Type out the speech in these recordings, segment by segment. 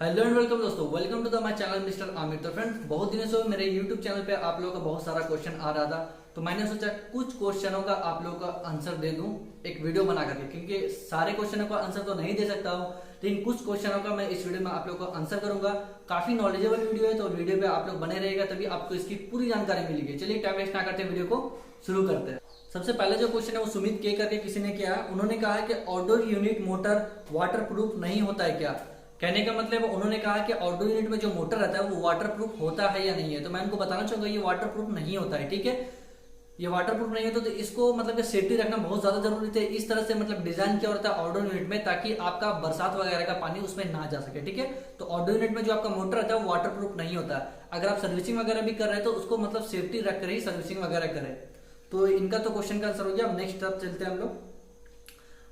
Hello and welcome दोस्तों, welcome to the my channel Mr Aamir. तो friends, बहुत दिनों से मेरे यूट्यूब चैनल पे आप लोगों का बहुत सारा क्वेश्चन आ रहा था, तो मैंने सोचा कुछ क्वेश्चनों का आप लोगों का आंसर दे दूं एक वीडियो बना करके, क्योंकि सारे क्वेश्चनों का आंसर तो नहीं दे सकता हूं, लेकिन कुछ क्वेश्चनों का मैं इस वीडियो में आप लोगों को आंसर करूंगा। काफी नॉलेजेबल वीडियो है, तो वीडियो पे आप लोग बने रहेगा, तभी आपको इसकी पूरी जानकारी मिलेगी। चलिए टाइम वेस्ट ना करते वीडियो को शुरू करते हैं। सबसे पहले जो क्वेश्चन है वो सुमित के करके किसी ने किया। उन्होंने कहा है कि outdoor unit motor water proof नहीं होता है क्या। कहने का मतलब उन्होंने कहा कि आउटडोर यूनिट में जो मोटर रहता है वो वाटर प्रूफ होता है या नहीं है। तो मैं उनको बताना चाहूंगा ये वाटर प्रूफ नहीं होता है। ठीक है, ये वाटर प्रूफ नहीं होता, तो इसको मतलब कि सेफ्टी रखना बहुत ज्यादा जरूरी है। इस तरह से मतलब डिजाइन किया होता है आउटडोर यूनिट में, ताकि आपका बरसात वगैरह का पानी उसमें ना जा सके। ठीक है, तो आउटडोर यूनिट में जो आपका मोटर रहता है वो वाटर प्रूफ नहीं होता है। अगर आप सर्विसिंग वगैरह भी कर रहे हैं तो उसको मतलब सेफ्टी रख कर ही सर्विसिंग वगैरह करें। तो इनका तो क्वेश्चन का आंसर हो गया। नेक्स्ट तरफ चलते हैं हम लोग।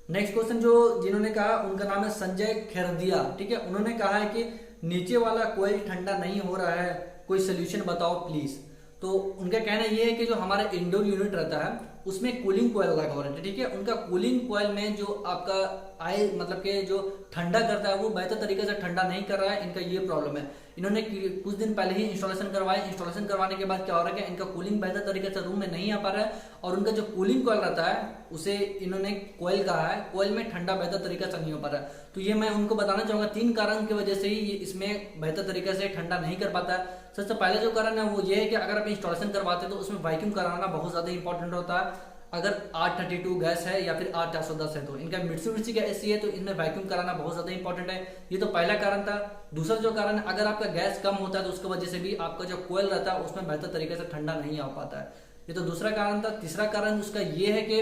नेक्स्ट क्वेश्चन जो जिन्होंने कहा उनका नाम है संजय खेरदिया। ठीक है, उन्होंने कहा है कि नीचे वाला कोयल ठंडा नहीं हो रहा है, कोई सोल्यूशन बताओ प्लीज। तो उनका कहना यह है कि जो हमारा इंडोर यूनिट रहता है उसमें कूलिंग कोयल लगा हुआ रहता है। ठीक है, उनका कूलिंग कोयल में जो आपका आय मतलब के जो ठंडा करता है वो बेहतर तरीके से ठंडा नहीं कर रहा है, इनका ये प्रॉब्लम है। इन्होंने कुछ दिन पहले ही इंस्टॉलेशन करवाया। इंस्टॉलेशन करवाने के बाद क्या हो रहा है कि इनका कूलिंग बेहतर तरीके से रूम में नहीं आ पा रहा है, और उनका जो कूलिंग कोयल रहता है उसे इन्होंने कोयल कहा है, कोयल में ठंडा बेहतर तरीके से नहीं हो पा रहा है। तो ये मैं उनको बताना चाहूंगा 3 कारण की वजह से ही ये इसमें बेहतर तरीके से ठंडा नहीं कर पाता है। सबसे पहले जो कारण है वो ये है कि अगर आप इंस्टॉलेशन करवाते हैं तो उसमें वैक्यूम कराना बहुत ज्यादा इंपॉर्टेंट होता है। अगर R32 गैस है या फिर R410 है, तो इनका मित्सुबिशी का एसी है, तो इनमें वैक्यूम कराना बहुत ज्यादा इंपॉर्टेंट है। ये तो पहला कारण था। दूसरा जो कारण है, अगर आपका गैस कम होता है तो उसकी वजह से भी आपका जो कोयल रहता है उसमें बेहतर तरीके से ठंडा नहीं आ पाता है। ये तो दूसरा कारण था। तीसरा कारण उसका ये है कि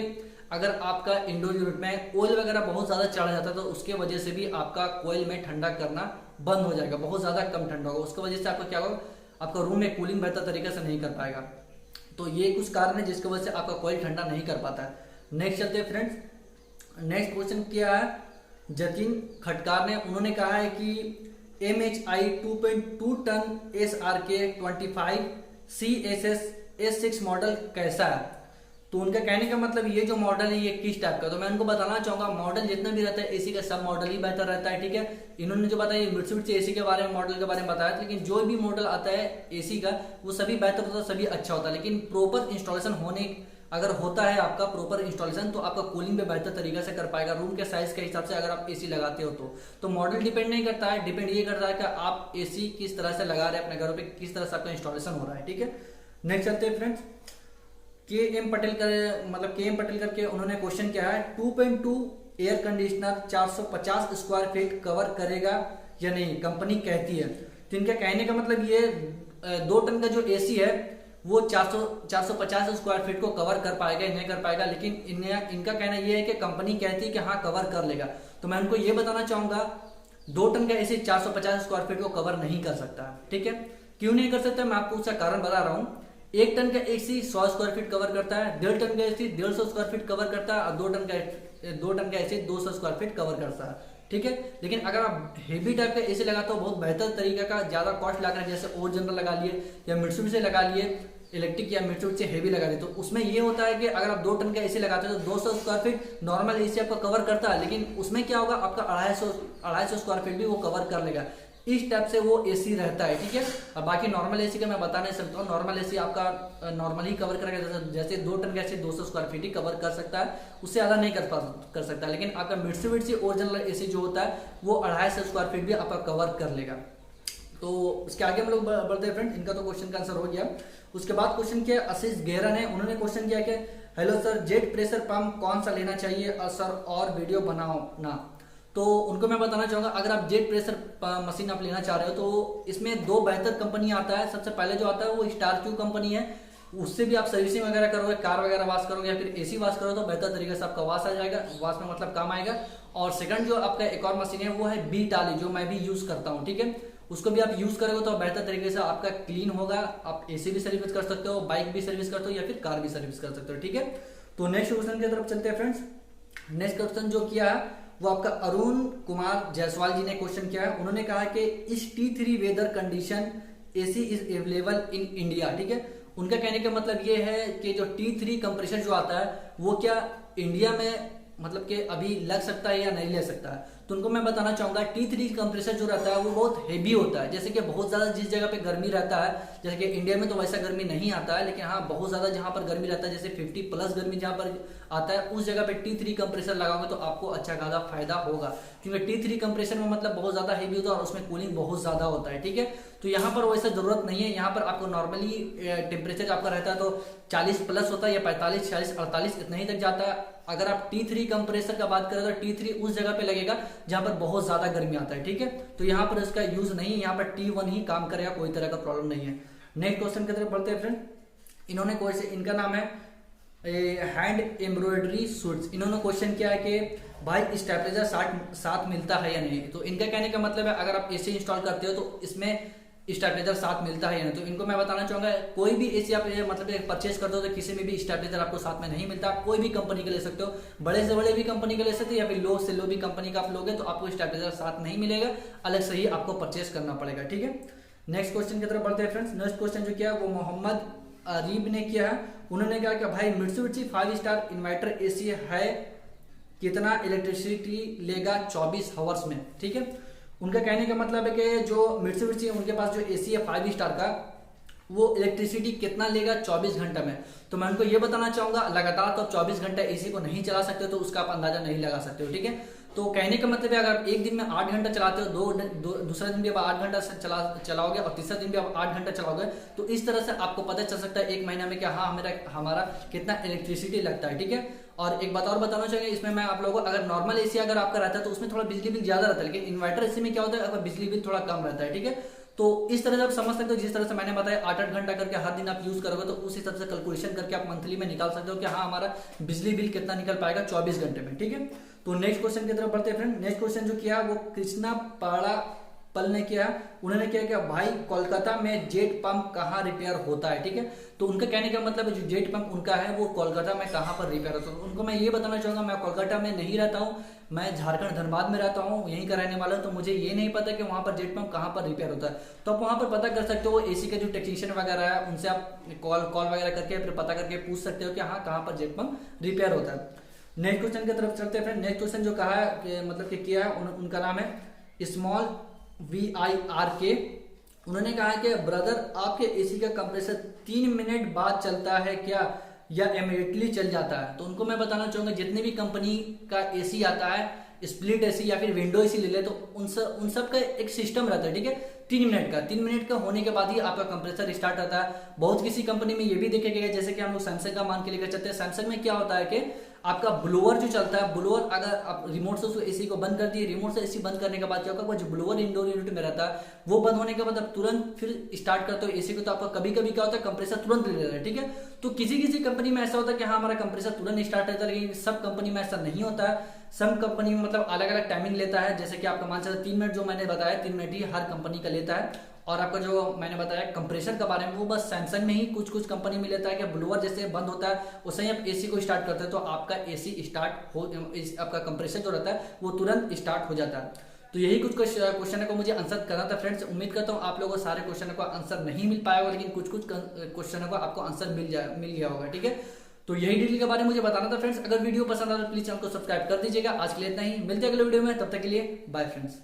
अगर आपका इंडोर यूनिट में ऑयल वगैरह बहुत ज्यादा चढ़ जाता है तो उसके वजह से भी आपका कोयल में ठंडा करना बंद हो जाएगा, बहुत ज्यादा कम ठंडा होगा। उसकी वजह से आपका क्या होगा, आपका रूम में कूलिंग बेहतर तरीके से नहीं कर पाएगा। तो ये कुछ कारण है जिसकी वजह से आपका कोयल ठंडा नहीं कर पाता है। नेक्स्ट चलते हैं फ्रेंड्स। नेक्स्ट क्वेश्चन क्या है, जतिन खटकार ने, उन्होंने कहा है कि MHI 2.2 ton SRK 25 CSS S6 model कैसा है। तो उनका कहने का मतलब ये जो मॉडल है ये किस टाइप का। तो मैं उनको बताना चाहूंगा मॉडल जितना भी रहता है एसी का सब मॉडल ही बेहतर रहता है। ठीक है, इन्होंने जो बताया मित्सुबिशी एसी के बारे में मॉडल के बारे में बताया था, लेकिन जो भी मॉडल आता है एसी का वो सभी बेहतर होता है, सभी अच्छा होता है। लेकिन प्रॉपर इंस्टॉलेशन होने अगर होता है आपका प्रॉपर इंस्टॉलेशन, तो आपका कूलिंग भी बेहतर तरीके से कर पाएगा रूम के साइज के हिसाब से। अगर आप एसी लगाते हो तो मॉडल डिपेंड नहीं करता है, डिपेंड ये करता है कि आप एसी किस तरह से लगा रहे हैं अपने घरों पे, किस तरह से आपका इंस्टॉलेशन हो रहा है। ठीक है, नेक्स्ट चलते हैं फ्रेंड्स। के एम पटेल करके उन्होंने क्वेश्चन किया है 2.2 air conditioner 450 square feet cover करेगा या नहीं, कंपनी कहती है। तो इनका कहने का मतलब ये 2 टन का जो एसी है वो 450 स्क्वायर फीट को कवर कर पाएगा या नहीं कर पाएगा, लेकिन इनका कहना यह है कि कंपनी कहती है कि हाँ कवर कर लेगा। तो मैं उनको ये बताना चाहूंगा 2 टन का एसी 450 स्क्वायर फीट को कवर नहीं कर सकता। ठीक है, क्यों नहीं कर सकता, मैं आपको उसका कारण बता रहा हूँ। 1 टन का एसी 100 स्क्वायर फीट कवर करता है, 1.5 टन का एसी 150 स्क्वायर फीट कवर करता है, और 2 टन का एसी 200 स्क्वायर फीट कवर करता है। ठीक है, लेकिन अगर आप हेवी टाइप का एसी लगाते हो बहुत बेहतर तरीके का, ज्यादा कॉस्ट लगा रहे, जैसे और जनरल लगा लिए या मित्सुबिशी लगा लिए इलेक्ट्रिक, या मित्सुबिशी हेवी लगा लिए, तो उसमें ये होता है कि अगर आप 2 टन का एसी लगाते हो तो 200 स्क्वायर फीट नॉर्मल एसी आपका कवर करता है, लेकिन उसमें क्या होगा आपका 250 स्क्वायर फीट भी वो कवर कर लेगा। इस टाइप से वो एसी रहता है। ठीक है, अब बाकी नॉर्मल एसी का मैं बता नहीं सकता हूँ। नॉर्मल एसी आपका नॉर्मली कवर करेगा, जैसे 2 टन का एसी 200 स्क्वायर फीट ही कवर कर सकता है, उससे ज्यादा नहीं कर सकता। लेकिन आपका मित्सुबिशी ओरिजिनल एसी जो होता है वो 250 स्क्वायर फीट भी आपका कवर कर लेगा। तो उसके आगे हम लोग बढ़ते हैं फ्रेंड। इनका तो क्वेश्चन का आंसर हो गया। उसके बाद क्वेश्चन किया आशीष गेरा ने, उन्होंने क्वेश्चन किया कि hello sir, jet pressure pump कौन सा लेना चाहिए सर, और वीडियो बनाओ ना। तो उनको मैं बताना चाहूंगा अगर आप जेट प्रेशर मशीन आप लेना चाह रहे हो तो इसमें 2 बेहतर कंपनी आता है। सबसे पहले जो आता है वो स्टार क्यू कंपनी है, उससे भी आप सर्विसिंग वगैरह करोगे, कार वगैरह वॉश करोगे या फिर एसी वॉश करोगे तो बेहतर तरीके से आपका वॉश आ जाएगा, वॉश में मतलब काम आएगा। और सेकंड जो आपका एक और मशीन है वो है बी टाली, जो मैं भी यूज करता हूँ। ठीक है, उसको भी आप यूज करोगे तो बेहतर तरीके से आपका क्लीन होगा। आप एसी भी सर्विस कर सकते हो, बाइक भी सर्विस करते हो या फिर कार भी सर्विस कर सकते हो। ठीक है, तो नेक्स्ट क्वेश्चन की तरफ चलते हैं फ्रेंड्स। नेक्स्ट क्वेश्चन जो किया है वो आपका अरुण कुमार जायसवाल जी ने क्वेश्चन किया है। उन्होंने कहा कि इस T3 weather condition AC is available in India. ठीक है, उनका कहने का मतलब ये है कि जो T3 कंप्रेसर जो आता है वो क्या इंडिया में मतलब कि अभी लग सकता है या नहीं ले सकता है। तो उनको मैं बताना चाहूंगा T3 कंप्रेसर जो रहता है वो बहुत हेवी होता है। जैसे कि बहुत ज्यादा जिस जगह पे गर्मी रहता है, जैसे कि इंडिया में तो वैसा गर्मी नहीं आता है, लेकिन हाँ बहुत ज्यादा जहां पर गर्मी रहता है, जैसे 50 प्लस गर्मी जहां पर आता है, उस जगह पे T3 कंप्रेसर लगाओगे तो आपको अच्छा खासा फायदा होगा। क्योंकि T3 कंप्रेसर में मतलब बहुत ज्यादा हेवी होता है और उसमें कूलिंग बहुत ज्यादा होता है, ठीक है। तो यहाँ पर वैसा जरूरत नहीं है। यहाँ पर आपको नॉर्मली टेम्परेचर आपका रहता है तो 40 प्लस होता है या 45, 46, 48 इतना ही तक जाता है। अगर आप T3 कंप्रेसर का बात करें तो T3 उस जगह पे लगेगा जहां पर बहुत ज्यादा गर्मी आता है, ठीक है। तो यहाँ पर इसका यूज नहीं है, यहाँ पर T1 ही काम करेगा, कोई तरह का प्रॉब्लम नहीं है। नेक्स्ट क्वेश्चन की तरफ बढ़ते हैं फ्रेंड। इन्होंने क्वेश्चन, इनका नाम है हैंड एम्ब्रॉयडरी सूट्स। इन्होंने क्वेश्चन किया है कि भाई स्टेबलाइजर साथ मिलता है या नहीं। तो इनका कहने का मतलब है अगर आप एसी इंस्टॉल करते हो तो इसमें स्टेबलाइजर साथ मिलता है या नहीं। तो इनको मैं बताना चाहूंगा कोई भी एसी आप मतलब परचेज करते हो तो किसी में भी स्टेबलाइजर आपको साथ में नहीं मिलता। आप कोई भी कंपनी का ले सकते हो, बड़े से बड़े भी कंपनी का ले सकते हो या फिर लो से लो भी कंपनी का आप लोगे तो आपको स्टेबलाइजर साथ नहीं मिलेगा, अलग से ही आपको परचेज करना पड़ेगा, ठीक है। नेक्स्ट क्वेश्चन की तरफ बढ़ते हैं फ्रेंड्स। नेक्स्ट क्वेश्चन जो किया वो मोहम्मद अरीब ने किया है। उन्होंने कहा कि भाई मित्सुबिशी 5 स्टार इन्वर्टर एसी है, कितना इलेक्ट्रिसिटी लेगा 24 आवर्स में, ठीक है। उनका कहने का मतलब है कि जो मित्सुबिशी उनके पास जो एसी है 5 स्टार का, वो इलेक्ट्रिसिटी कितना लेगा 24 घंटे में। तो मैं उनको ये बताना चाहूंगा लगातार तो 24 घंटे एसी को नहीं चला सकते, तो उसका आप अंदाजा नहीं लगा सकते हो, ठीक है। तो कहने का मतलब है अगर आप एक दिन में 8 घंटा चलाते हो, दूसरा दिन भी आप 8 घंटा चलाओगे और तीसरा दिन भी आप 8 घंटा चलाओगे, तो इस तरह से आपको पता चल सकता है एक महीना में कि हाँ हमारा कितना इलेक्ट्रिसिटी लगता है, ठीक है। और एक बात और बताना चाहिए इसमें मैं आप लोगों को, अगर नॉर्मल एसी अगर आपका रहता है तो उसमें थोड़ा बिजली बिल ज्यादा रहता है, लेकिन इन्वर्टर एसी में क्या होता है आपका बिजली बिल थोड़ा कम रहता है, ठीक है। तो इस तरह से आप समझ सकते हो, जिस तरह से मैंने बताया 8-8 घंटा करके हर दिन आप यूज करोगे तो उस हिसाब से कैलकुलेशन करके आप मंथली में निकाल सकते हो कि हाँ हमारा बिजली बिल कितना निकल पाएगा 24 घंटे में, ठीक है। तो नेक्स्ट क्वेश्चन की तरफ बढ़ते हैं फ्रेंड। नेक्स्ट क्वेश्चन जो किया वो कृष्णा पाड़ा पल ने किया। उन्होंने क्या किया भाई कोलकाता में जेट पंप कहाँ रिपेयर होता है, ठीक है। तो उनका कहने का मतलब है जो जेट पंप उनका है वो कोलकाता में कहाँ पर रिपेयर होता है। तो उनको मैं ये बताना चाहूंगा मैं कोलकाता में नहीं रहता हूँ, मैं झारखंड धनबाद में रहता हूँ, यहीं का रहने वाला हूँ, तो मुझे ये नहीं पता कि वहाँ पर जेट पंप कहाँ पर रिपेयर होता है। तो आप वहाँ पर पता कर सकते हो, एसी के जो टेक्नीशियन वगैरह है उनसे आप कॉल वगैरह करके फिर पता करके पूछ सकते हो कि हाँ कहाँ पर जेट पंप रिपेयर होता है। नेक्स्ट क्वेश्चन की तरफ चलते हैं फ्रेंड। नेक्स्ट क्वेश्चन जो कहा है कि मतलब कि किया है उनका नाम है स्मॉल VIRK। उन्होंने कहा कि ब्रदर आपके एसी का कंप्रेसर 3 मिनट बाद चलता है क्या या इमीडिएटली चल जाता है। तो उनको मैं बताना चाहूंगा जितने भी कंपनी का एसी आता है, स्प्लिट एसी या फिर विंडो एसी ले ले, तो उन सब का एक सिस्टम रहता है, ठीक है। 3 मिनट का 3 मिनट का होने के बाद ही आपका कंप्रेसर स्टार्ट होता है। बहुत किसी कंपनी में ये भी देखे गए, जैसे कि हम लोग सैमसंग का मान के लेकर चलते हैं। सैमसंग में क्या होता है कि आपका ब्लोअर जो चलता है, ब्लोअर अगर आप रिमोट से उस एसी को बंद कर दिए, रिमोट से एसी बंद करने के बाद क्या होगा जो ब्लोअर इंडोर यूनिट में रहता है वो बंद होने के बाद आप तुरंत फिर स्टार्ट करते हो एसी को, तो आपका कभी कभी क्या होता है कंप्रेसर तुरंत ले लेता है, ठीक है। तो किसी किसी कंपनी में ऐसा होता है कि हाँ हमारा कंप्रेसर तुरंत स्टार्ट रहता है, लेकिन सब कंपनी में ऐसा नहीं होता है। सब कंपनी में मतलब अलग अलग टाइमिंग लेता है, जैसे कि आपका मान चलता 3 मिनट जो मैंने बताया 3 मिनट ही हर कंपनी का लेता है। और आपका जो मैंने बताया कंप्रेसर के बारे में वो बस सैमसंग में ही कुछ कुछ कंपनी में लेता है कि ब्लोअर जैसे बंद होता है उससे ही आप एसी को स्टार्ट करते हैं तो आपका एसी स्टार्ट हो, आपका कंप्रेसर जो रहता है वो तुरंत स्टार्ट हो जाता है। तो यही कुछ क्वेश्चन को मुझे आंसर करना था फ्रेंड्स। उम्मीद करता हूँ आप लोगों को सारे क्वेश्चन को आंसर नहीं मिल पाया होगा, लेकिन कुछ कुछ क्वेश्चन को आपको आंसर मिल गया होगा, ठीक है। तो यही डिटेल के बारे में मुझे बताना था फ्रेंड्स। अगर वीडियो पसंद आया तो प्लीज चैनल को सब्सक्राइब कर दीजिएगा। आज के लिए इतना ही, मिलते हैं अगले वीडियो में, तब तक के लिए बाय फ्रेंड्स।